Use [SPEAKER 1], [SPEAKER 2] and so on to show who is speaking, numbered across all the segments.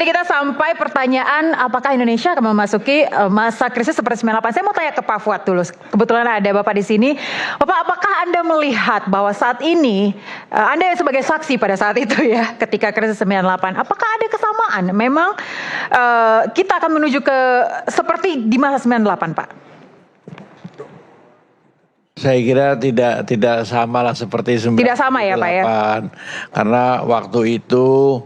[SPEAKER 1] tadi kita sampai pertanyaan apakah Indonesia akan memasuki masa krisis seperti 98. Saya mau tanya ke Pak Fuad dulu. Kebetulan ada Bapak di sini. Bapak, apakah Anda melihat bahwa saat ini Anda sebagai saksi pada saat itu ya, ketika krisis 98, apakah ada kesamaan? Memang kita akan menuju ke seperti di masa 98, Pak?
[SPEAKER 2] Saya kira tidak sama lah seperti 98.
[SPEAKER 1] Tidak sama ya, Pak ya?
[SPEAKER 2] Karena waktu itu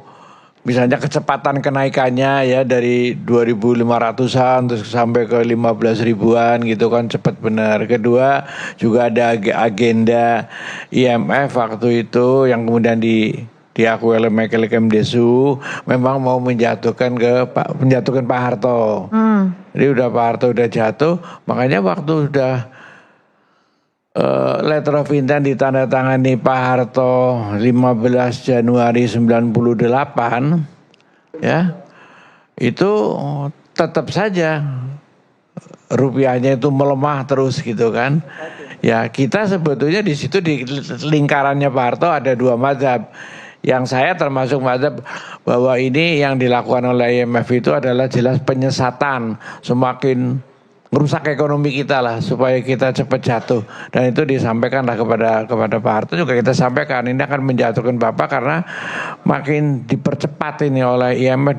[SPEAKER 2] misalnya kecepatan kenaikannya ya dari 2.500-an terus sampai ke 15 ribuan gitu kan, cepat benar. Kedua juga ada agenda IMF waktu itu yang kemudian diakui oleh Michael Kemdesu, memang mau menjatuhkan Pak Harto. Jadi udah Pak Harto udah jatuh, makanya waktu udah letter of intent ditandatangani Pak Harto 15 Januari 98 ya, itu tetap saja rupiahnya itu melemah terus gitu kan. Ya kita sebetulnya di situ di lingkarannya Pak Harto ada dua mazhab. Yang saya termasuk mazhab bahwa ini yang dilakukan oleh IMF itu adalah jelas penyesatan, semakin merusak ekonomi kita lah supaya kita cepat jatuh. Dan itu disampaikan lah kepada Pak Harto, juga kita sampaikan ini akan menjatuhkan Bapak karena makin dipercepat ini oleh IMF,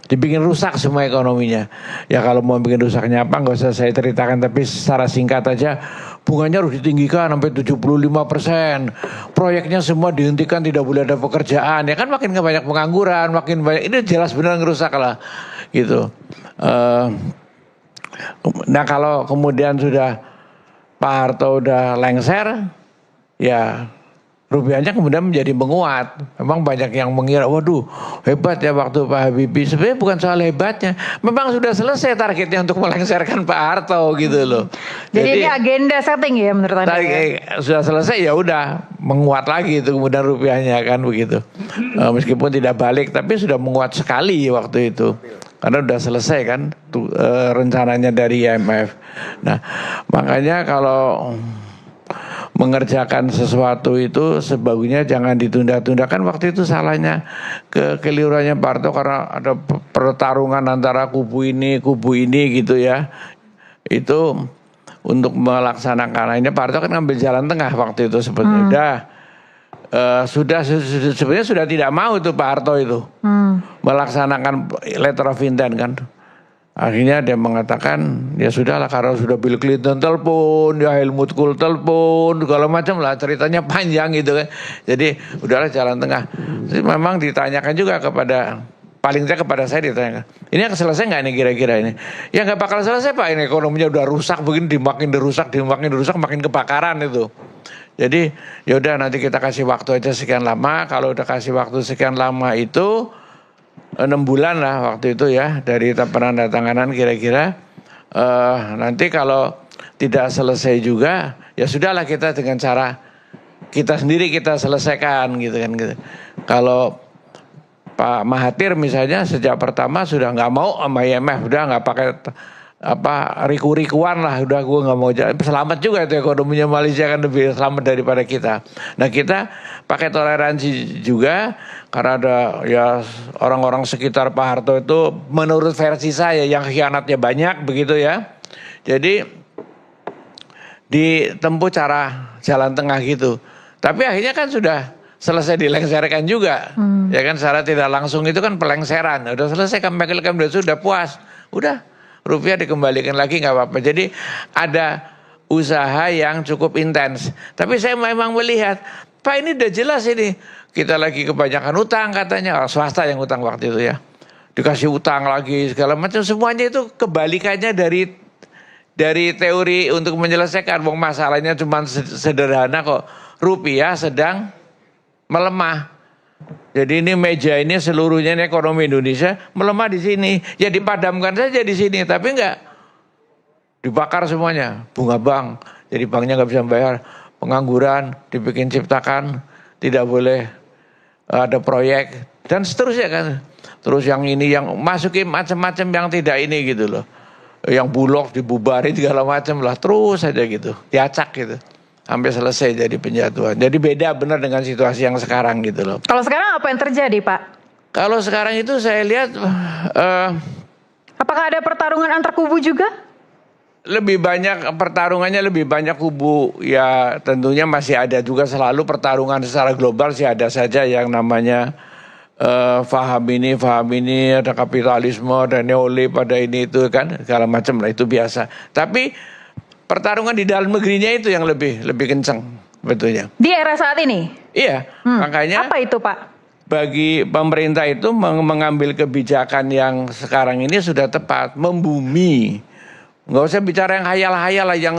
[SPEAKER 2] dibikin rusak semua ekonominya. Ya kalau mau bikin rusaknya apa nggak usah saya ceritakan, tapi secara singkat aja bunganya harus ditinggikan sampai 75%. Proyeknya semua dihentikan, tidak boleh ada pekerjaan. Ya kan makin banyak pengangguran, makin banyak, ini jelas benar ngerusak lah gitu. Nah kalau kemudian sudah Pak Harto udah lengser, ya rupiahnya kemudian menjadi menguat. Memang banyak yang mengira, waduh hebat ya waktu Pak Habibie. Sebenarnya bukan soal hebatnya, memang sudah selesai targetnya untuk melengserkan Pak Harto gitu loh.
[SPEAKER 1] Jadi ini agenda setting ya menurut Anda?
[SPEAKER 2] Sudah selesai ya udah menguat lagi itu kemudian rupiahnya kan begitu. Meskipun tidak balik tapi sudah menguat sekali waktu itu. Karena udah selesai kan rencananya dari IMF. Nah makanya kalau mengerjakan sesuatu itu sebagusnya jangan ditunda-tunda. Kan waktu itu salahnya kekeliruannya Pak Harto karena ada pertarungan antara kubu ini gitu ya. Itu untuk melaksanakan ini Pak Harto kan ngambil jalan tengah waktu itu sebetulnya. Sebenarnya sudah tidak mau itu Pak Harto itu melaksanakan letter of intent kan. Akhirnya dia mengatakan ya sudahlah, karena sudah Bill Clinton telepon, ya Helmut Kohl telepon, segala macam lah, ceritanya panjang gitu kan. Jadi udahlah jalan tengah. Jadi memang ditanyakan juga paling tidak kepada saya ditanyakan, ini akan selesai nggak ini kira-kira ini? Ya nggak bakal selesai Pak, ini ekonominya udah rusak begini, makin dirusak makin kebakaran itu. Jadi ya udah nanti kita kasih waktu aja sekian lama. Kalau udah kasih waktu sekian lama itu 6 bulan lah waktu itu ya dari penandatanganan kira-kira. Nanti kalau tidak selesai juga ya sudahlah, kita dengan cara kita sendiri kita selesaikan gitu kan gitu. Kalau Pak Mahathir misalnya sejak pertama sudah nggak mau sama IMF, udah nggak pakai riku-rikuan lah, udah gue nggak mau jalan. Selamat juga itu ekonominya Malaysia kan lebih selamat daripada kita. Nah kita pakai toleransi juga karena ada ya orang-orang sekitar Pak Harto itu menurut versi saya yang khianatnya banyak begitu ya. Jadi ditempuh cara jalan tengah gitu. Tapi akhirnya kan sudah selesai dilengserkan juga. Ya kan secara tidak langsung itu kan pelengseran. Udah selesai kan Michael Kemdesu sudah puas. Udah rupiah dikembalikan lagi nggak apa-apa. Jadi ada usaha yang cukup intens. Tapi saya memang melihat, Pak ini udah jelas ini. Kita lagi kebanyakan utang katanya. Swasta yang utang waktu itu ya. Dikasih utang lagi segala macam. Semuanya itu kebalikannya dari teori untuk menyelesaikan. Wong masalahnya cuma sederhana kok. Rupiah sedang melemah. Jadi ini meja ini seluruhnya ini ekonomi Indonesia melemah di sini. Ya dipadamkan saja di sini, tapi enggak dibakar semuanya. Bunga bank, jadi banknya nggak bisa bayar. Pengangguran dibikin ciptakan, tidak boleh ada proyek dan seterusnya kan. Terus yang ini yang masukin macam-macam yang tidak ini gitu loh. Yang Bulog dibubarin segala macam lah, terus saja gitu, diacak gitu. Sampai selesai jadi penjatuhan. Jadi beda benar dengan situasi yang sekarang gitu loh.
[SPEAKER 1] Kalau sekarang apa yang terjadi Pak?
[SPEAKER 2] Kalau sekarang itu saya lihat
[SPEAKER 1] Apakah ada pertarungan antar kubu juga?
[SPEAKER 2] lebih banyak pertarungannya, lebih banyak kubu. Ya tentunya masih ada juga selalu pertarungan secara global sih, ada saja yang namanya faham ini, ada kapitalisme, ada neolib, ada ini itu kan segala macam lah, itu biasa. Tapi pertarungan di dalam negerinya itu yang lebih kencang betulnya.
[SPEAKER 1] Di era saat ini?
[SPEAKER 2] Iya, makanya
[SPEAKER 1] Apa itu Pak?
[SPEAKER 2] bagi pemerintah itu mengambil kebijakan yang sekarang ini sudah tepat, membumi. Nggak usah bicara yang hayal-hayal lah, yang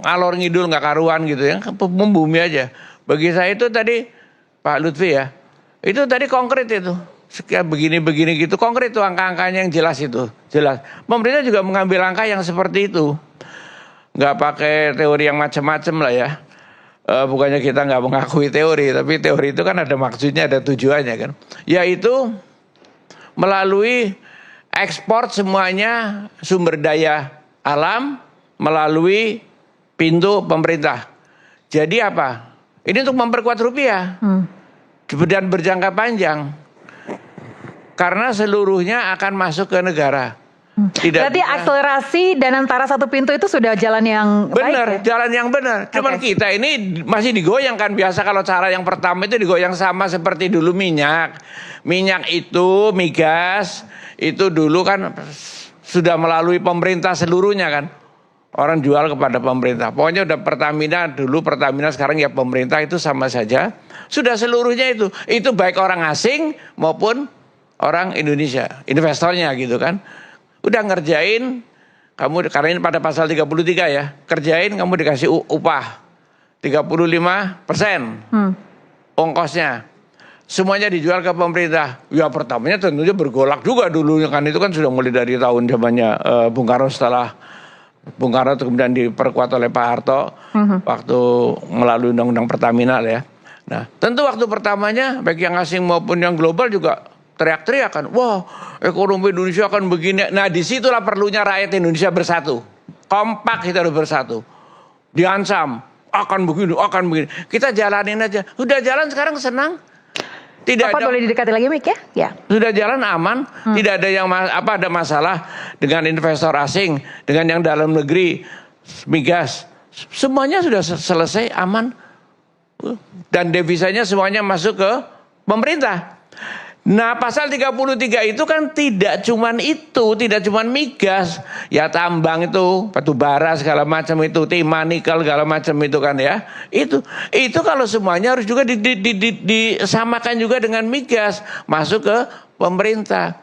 [SPEAKER 2] ngalor ngidul nggak karuan gitu, yang membumi aja. Bagi saya itu tadi Pak Lutfi ya, itu tadi konkret itu. Sekian begini gitu, konkret itu angka-angkanya yang jelas itu, jelas. Pemerintah juga mengambil angka yang seperti itu, nggak pakai teori yang macam-macam lah ya. Bukannya kita nggak mengakui teori, tapi teori itu kan ada maksudnya, ada tujuannya kan. Yaitu melalui ekspor semuanya sumber daya alam melalui pintu pemerintah. Jadi apa? Ini untuk memperkuat rupiah dan berjangka panjang. Karena seluruhnya akan masuk ke negara.
[SPEAKER 1] Berarti akselerasi dan antara satu pintu itu sudah jalan yang
[SPEAKER 2] benar,
[SPEAKER 1] baik ya?
[SPEAKER 2] jalan yang benar. Cuman kita ini masih digoyang kan, biasa kalau cara yang pertama itu digoyang sama seperti dulu minyak. Minyak itu, migas itu dulu kan sudah melalui pemerintah seluruhnya kan. Orang jual kepada pemerintah. Pokoknya udah Pertamina sekarang ya pemerintah, itu sama saja. Sudah seluruhnya itu. Itu baik orang asing maupun orang Indonesia, investornya gitu kan. Udah ngerjain, kamu karena ini pada pasal 33 ya, kerjain kamu dikasih upah 35% ongkosnya. Semuanya dijual ke pemerintah. Ya pertamanya tentunya bergolak juga dulu kan, itu kan sudah mulai dari tahun zamannya Bung Karno, setelah Bung Karno kemudian diperkuat oleh Pak Harto waktu melalui Undang-Undang Pertamina ya. Nah, tentu waktu pertamanya baik yang asing maupun yang global juga teriak-teriak kan, wah ekonomi Indonesia akan begini. Nah disitulah perlunya rakyat Indonesia bersatu, kompak, kita harus bersatu. Diancam akan begini. Kita jalanin aja. Sudah jalan sekarang senang. Tidak ada.
[SPEAKER 1] Boleh didekati lagi Mik ya? Ya.
[SPEAKER 2] Sudah jalan aman. Tidak ada yang ada masalah dengan investor asing, dengan yang dalam negeri, migas. Semuanya sudah selesai, aman. Dan devisanya semuanya masuk ke pemerintah. Nah pasal 33 itu kan tidak cuman migas, ya tambang itu, batu bara segala macam itu, timah, nikel segala macam itu kan ya. Itu kalau semuanya harus juga disamakan juga dengan migas, masuk ke pemerintah.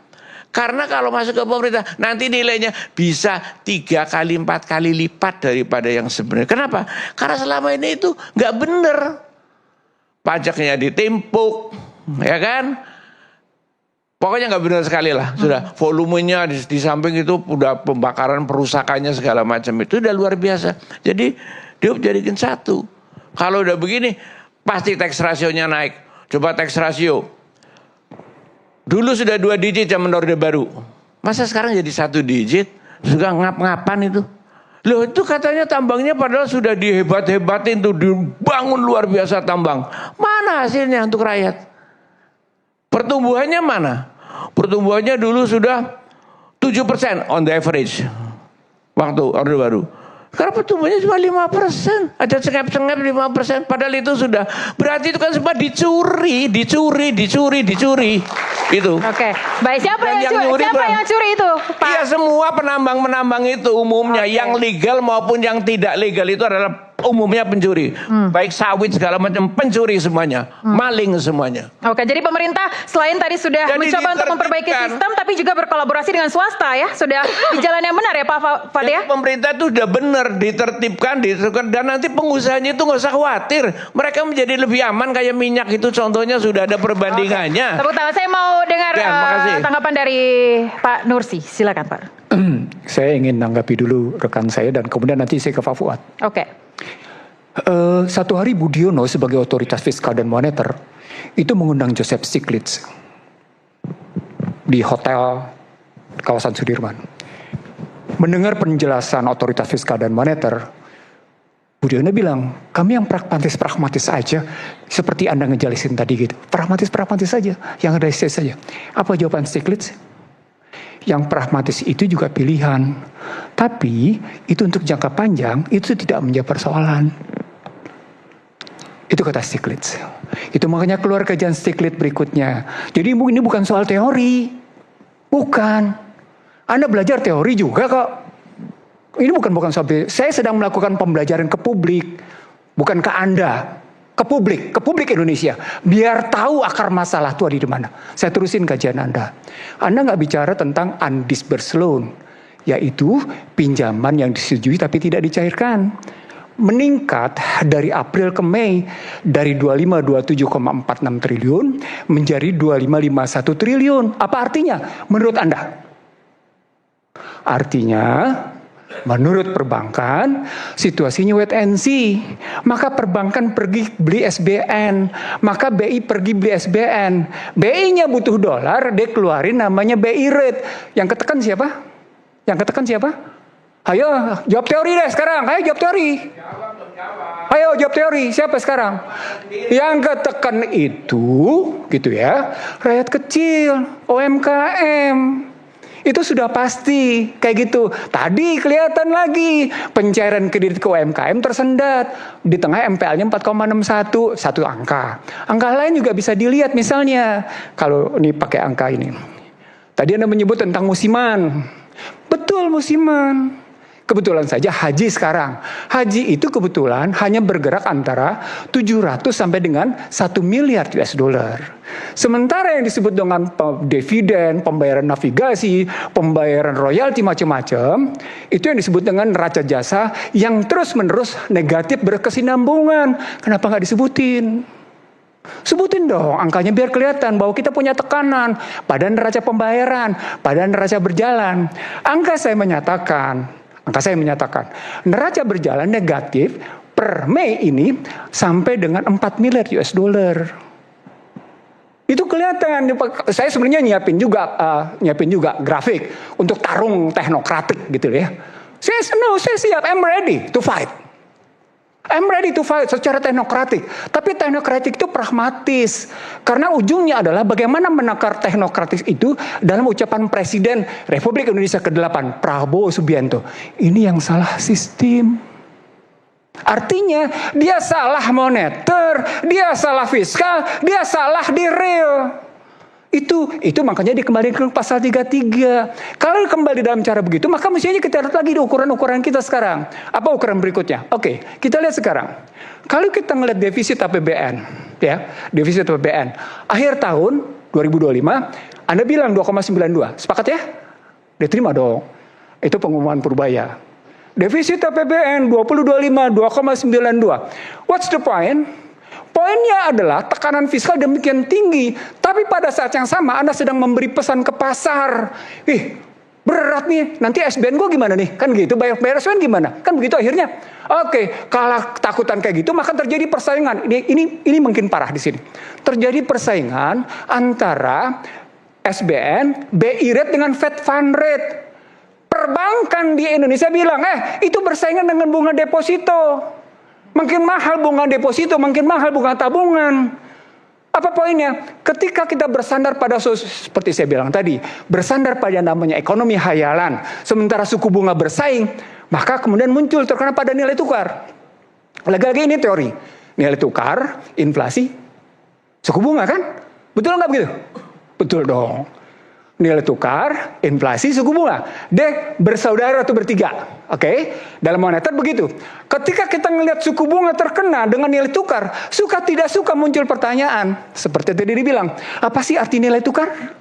[SPEAKER 2] Karena kalau masuk ke pemerintah nanti nilainya bisa 3 kali 4 kali lipat daripada yang sebenarnya. Kenapa? Karena selama ini itu nggak bener, pajaknya ditimpuk, ya kan? Pokoknya nggak benar sekali lah, sudah volumenya di samping itu udah pembakaran, perusakannya segala macam itu udah luar biasa. Jadi dia jadikan satu. Kalau udah begini pasti tax rasionya naik. Coba tax rasio. Dulu sudah 2 digit zaman Orde Baru. Masa sekarang jadi 1 digit? Sudah ngap-ngapan itu. Loh itu katanya tambangnya padahal sudah dihebat-hebatin tuh, dibangun luar biasa tambang. Mana hasilnya untuk rakyat? Pertumbuhannya mana? Pertumbuhannya dulu sudah 7% on the average waktu Orde Baru. Sekarang pertumbuhannya cuma 5%. Ada cengep-cengep 5%. Padahal itu sudah, berarti itu kan semua dicuri. Itu.
[SPEAKER 1] Oke. Baik, siapa yang curi itu, Pak?
[SPEAKER 2] Iya, semua penambang-penambang itu umumnya, yang legal maupun yang tidak legal itu adalah umumnya pencuri. Baik sawit segala macam, pencuri semuanya, maling semuanya.
[SPEAKER 1] Oke, jadi pemerintah selain tadi sudah mencoba untuk memperbaiki sistem, tapi juga berkolaborasi dengan swasta ya, sudah di jalan yang benar ya Pak Fadil ya?
[SPEAKER 2] Pemerintah itu sudah benar, ditertibkan, dan nanti pengusahanya itu nggak usah khawatir, mereka menjadi lebih aman. Kayak minyak itu contohnya sudah ada perbandingannya.
[SPEAKER 1] Tepuk tangan, saya mau dengar tanggapan dari Pak Nursi, silakan Pak.
[SPEAKER 3] Saya ingin menanggapi dulu rekan saya dan kemudian nanti saya ke Pak Fuad.
[SPEAKER 1] Oke.
[SPEAKER 3] Satu hari Budiono sebagai otoritas fiskal dan moneter itu mengundang Joseph Stiglitz di hotel kawasan Sudirman. Mendengar penjelasan otoritas fiskal dan moneter, Budiono bilang, kami yang pragmatis aja, seperti Anda ngejelasin tadi gitu. Pragmatis saja, yang realistis saja. Apa jawaban Stiglitz? Yang pragmatis itu juga pilihan. Tapi, itu untuk jangka panjang, itu tidak menjawab persoalan. Itu kata Stiglitz. Itu makanya keluar kajian Stiglitz berikutnya. Jadi ini bukan soal teori. Bukan. Anda belajar teori juga kok. Ini bukan soal, saya sedang melakukan pembelajaran ke publik, bukan ke Anda, ke publik Indonesia, biar tahu akar masalah itu ada di mana. Saya terusin kajian Anda. Anda nggak bicara tentang undisbursed loan, yaitu pinjaman yang disetujui tapi tidak dicairkan. Meningkat dari April ke Mei dari 2527,46 triliun menjadi 2551 triliun. Apa artinya menurut Anda? Artinya menurut perbankan, situasinya wait and see. Maka perbankan pergi beli SBN. Maka BI pergi beli SBN. BI-nya butuh dolar, dia keluarin namanya BI rate. Yang ketekan siapa? Ayo, jawab teori deh sekarang. Ayo jawab teori. Ayo jawab teori. Siapa sekarang? Yang ketekan itu, gitu ya, rakyat kecil, UMKM. Itu sudah pasti kayak gitu. Tadi kelihatan lagi pencairan kredit ke UMKM tersendat. Di tengah MPL-nya 4,61, satu angka. Angka lain juga bisa dilihat misalnya. Kalau ini pakai angka ini. Tadi Anda menyebut tentang musiman. Betul musiman. Kebetulan saja haji sekarang. Haji itu kebetulan hanya bergerak antara 700 sampai dengan 1 miliar US dollar. Sementara yang disebut dengan dividen, pembayaran navigasi, pembayaran royalti macam-macam, itu yang disebut dengan neraca jasa yang terus-menerus negatif berkesinambungan. Kenapa nggak disebutin? Sebutin dong angkanya biar kelihatan bahwa kita punya tekanan pada neraca pembayaran, pada neraca berjalan. Angka saya menyatakan neraca berjalan negatif per Mei ini sampai dengan 4 miliar US dollar. Itu kelihatan. Saya sebenarnya nyiapin juga grafik untuk tarung teknokratik gitu ya. Saya siap, I'm ready to fight. Secara teknokratik. Tapi teknokratik itu pragmatis. Karena ujungnya adalah bagaimana menakar teknokratis itu dalam ucapan Presiden Republik Indonesia ke-8, Prabowo Subianto. Ini yang salah sistem. Artinya dia salah moneter, dia salah fiskal, dia salah di real. Itu makanya dikembalikan ke pasal 33. Kalau kembali dalam cara begitu, maka mestinya kita lihat lagi di ukuran-ukuran kita sekarang. Apa ukuran berikutnya? Oke, kita lihat sekarang. Kalau kita ngelihat defisit APBN, ya, defisit APBN, akhir tahun 2025, Anda bilang 2,92. Sepakat ya? Diterima dong. Itu pengumuman Purbaya. Defisit APBN 2025 2,92. What's the point? Poinnya adalah tekanan fiskal demikian tinggi, tapi pada saat yang sama Anda sedang memberi pesan ke pasar. Berat nih, nanti SBN gue gimana nih? Kan gitu, bayar SBN gimana? Kan begitu akhirnya. Oke, kalau takutan kayak gitu, maka terjadi persaingan. Ini mungkin parah di sini. Terjadi persaingan antara SBN, BI rate dengan Fed Fund rate. Perbankan di Indonesia bilang, itu bersaingan dengan bunga deposito. Makin mahal bunga deposito, makin mahal bunga tabungan. Apa poinnya? Ketika kita bersandar pada, seperti saya bilang tadi, bersandar pada namanya ekonomi hayalan, sementara suku bunga bersaing, maka kemudian muncul terkena pada nilai tukar. Lagi-lagi ini teori. Nilai tukar, inflasi, suku bunga kan? Betul nggak begitu? Betul dong. Nilai tukar, inflasi, suku bunga. Bersaudara atau bertiga. Oke? Dalam moneter begitu. Ketika kita ngelihat suku bunga terkena dengan nilai tukar, suka tidak suka muncul pertanyaan. Seperti tadi dibilang, apa sih arti nilai tukar?